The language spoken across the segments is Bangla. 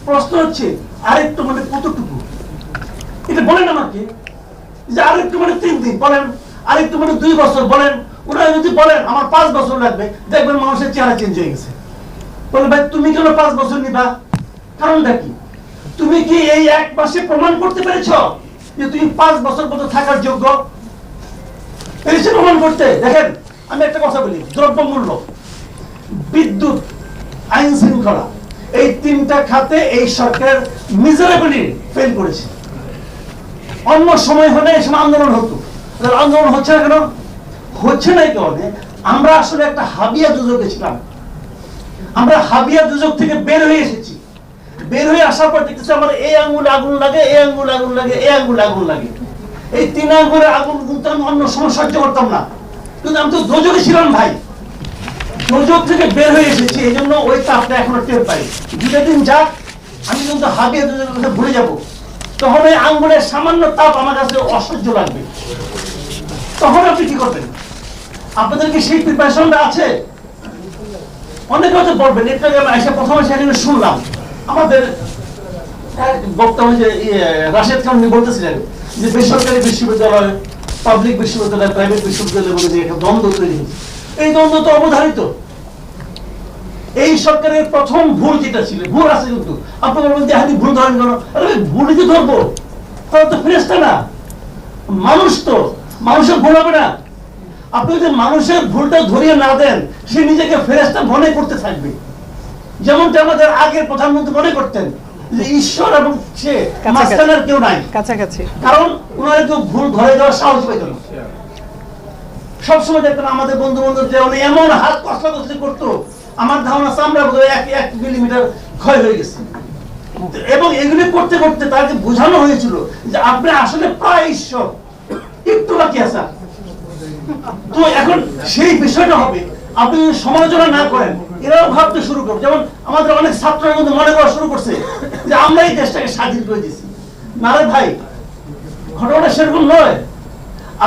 প্রশ্ন হচ্ছে আরেকটু মানে কতটুকু, এটা বলেন আমাকে, যে আরেকটু মানে 3 দিন বলেন, আরেকটু মানে 2 বছর বলেন। ওনারা যদি বলেন আমার 5 বছর লাগবে, দেখবেন মানুষের চেহারা চেঞ্জ হয়ে গেছে। বলে ভাই তুমি কেন 5 বছর নিবা? কারণটা কি? তুমি কি এই 1 মাসে প্রমাণ করতে পেরেছো যে তুমি 5 বছর পর্যন্ত থাকার যোগ্য? পেরেছে প্রমাণ করতে? দেখেন আমি একটা কথা বলি, দ্রব্যমূল্য, বিদ্যুৎ, আইন শৃঙ্খলা, এই 3টা খাতে এই সরকার মিজারেবলি ফেল করেছে। অন্য সময় হলে এই সময় আন্দোলন হতো, আন্দোলন হচ্ছে না কেন? হচ্ছে না কারণে আমরা আসলে একটা হাবিয়া দুর্যোগে ছিলাম। আমরা হাবিয়া দুর্যোগ থেকে বের হয়ে এসেছি। বের হয়ে আসার পর দেখতেছি আমার এই আঙ্গুলে আগুন লাগে, এই আঙ্গুলে আগুন লাগে, এই আঙ্গুলে আগুন লাগে। এই 3 আঙ্গুলে আগুন কিন্তু আমি অন্য সময় সহ্য করতাম না, কিন্তু আমি তো দোজকে ছিলাম ভাই। দোজক থেকে বের হয়ে এসেছি, এই জন্য ওই তাপটা এখনো টের পাই। 2টা দিন যাক আমি কিন্তু হাবিয়া দুর্যোগের কথা ভুলে যাবো। তখন এই আঙ্গুলের সামান্য তাপ আমার কাছে অসহ্য লাগবে। তখন আপনি কি করবেন? আপনাদের কি সেই প্রিপারেশনটা আছে? অনেকে হয়তো বলবেন, এটা এসে প্রথমে সেখানে শুনলাম আমাদের বক্তা হচ্ছে রাশেদ খান বলতেছিলেন যে বেসরকারি বিশ্ববিদ্যালয়, পাবলিক বিশ্ববিদ্যালয়, প্রাইভেট বিশ্ববিদ্যালয় বলে যে একটা দ্বন্দ্ব তৈরি হয়েছে। এই দ্বন্দ্ব তো অবধারিত। এই সরকারের প্রথম ভুল যেটা ছিল, ভুল আছে কিন্তু আপনি বলবেন যে হাতি ভুল ধরেন কেন? আরে ভুলই তো ধরবো, তারা তো ফেরেশতা না, মানুষ তো, মানুষের ভুল হবে না। আপনি যদি মানুষের ভুলটা ধরিয়ে না দেন, সে নিজেকে ফেরেশতা মনে করতে থাকবে। যেমনটা আমাদের আগের প্রধানমন্ত্রী মনে করতেন যে ঈশ্বর এবং সে মাঝখানের কেউ নাই, কাছাকাছি, কারণ ওনারা কেউ ভুল ধরে দেওয়ার সাহস পাইত না। সবসময় দেখতেন আমাদের বন্ধু বান্ধব যে এমন হাত কষলাকষলি করতো, আমার ধারণা চামড়া বোধহয় 1 মিলিমিটার ক্ষয় হয়ে গেছে। এবং এগুলি করতে করতে তাকে বোঝানো হয়েছিল যে আপনি আসলে প্রায় ঈশ্বর, একটু বাকি আছে। তো এখন সেই বিষয়টা হবে, আপনি যদি সমালোচনা না করেন, এরাও ভাবতে শুরু করবে। যেমন আমাদের অনেক ছাত্ররা কিন্তু মনে করা শুরু করছে যে আমরা এই দেশটাকে স্বাধীন করে দিয়েছি। না রে ভাই, ঘটনাটা সেরকম নয়।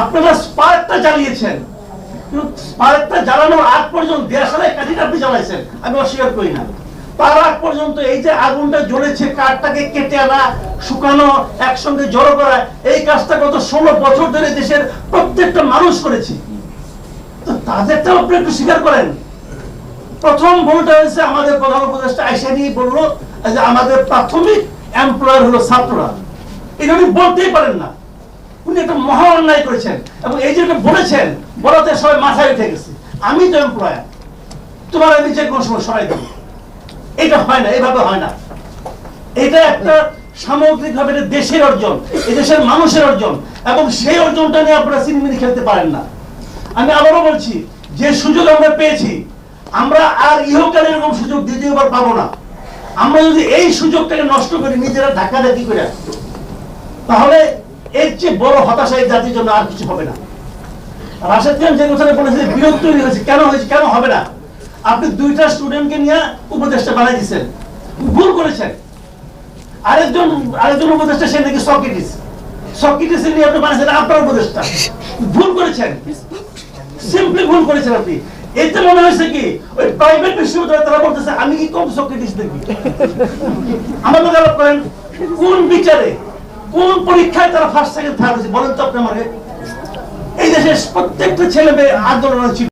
আপনারা স্পার্কটা জ্বালিয়েছেন, কিন্তু স্পার্কটা জ্বালানোর আগ পর্যন্ত দেশালাই কাঠিটা আপনি জ্বালাইছেন, আমি অস্বীকার করি না। তার আগ পর্যন্ত এই যে আগুনটা জ্বলেছে, কাঠটাকে কেটে আনা, শুকানো, একসঙ্গে জড়ো করা, এই কাজটা গত 16 বছর ধরে দেশের প্রত্যেকটা মানুষ করেছে। তো তাদেরটাও আপনি একটু স্বীকার করেন। প্রথম ভুলটা হয়েছে আমাদের প্রধান উপদেষ্টা আইসা নিয়ে বললো যে আমাদের প্রাথমিক এমপ্লয়ার হলো ছাত্ররা। এটা উনি বলতেই পারেন না, উনি একটা মহা অন্যায় করেছেন। এবং এই যে বলেছেন, বলাতে সবাই মাথায় উঠে গেছে, আমি তো এমপ্লয়ার, তোমার আমি যে কোনো সময় সরাই দেবো। এটা হয় না, এইভাবে হয় না। এটা একটা সামগ্রিকভাবে দেশের অর্জন, এই দেশের মানুষের অর্জন, এবং সেই অর্জনটা নিয়ে আপনারা চিনিমিনি খেলতে পারেন না। আমি আবারও বলছি, যে সুযোগ আমরা পেয়েছি, আমরা আর ইহকালে এরকম সুযোগ দ্বিতীয়বার পাবো না। আমরা যদি এই সুযোগটাকে নষ্ট করি, নিজেরা ধাক্কাধাক্কি করে, তাহলে এর চেয়ে বড় হতাশা এই জাতির জন্য আর কিছু হবে না। রাশেদ খান যে কথাটা বলেছে, বিরোধ তৈরি হয়েছে, কেন হয়েছে, কেন হবে না? আপনি 2টা স্টুডেন্টকে নিয়ে উপদেষ্টা বানাই দিচ্ছেন, ভুল করেছেন। আরেকজন উপদেষ্টা, সে নাকি সক্রেটিস নিয়ে আপনি বানাইছেন আপনার উপদেষ্টা, ভুল করেছেন, সিম্পলি ভুল করেছেন আপনি। এতে মনে হয়েছে কি ওই প্রাইভেট বিশ্ববিদ্যালয় তারা বলতেছে আমি কি কম সক্রেটিস দেখি? আমাদের আলাপ করেন, কোন বিচারে, কোন পরীক্ষায় তারা ফার্স্ট সেকেন্ড থার্ড হয়েছে বলেন তো আপনি আমাকে? এই দেশের প্রত্যেকটা ছেলে মেয়ে আন্দোলন ছিল।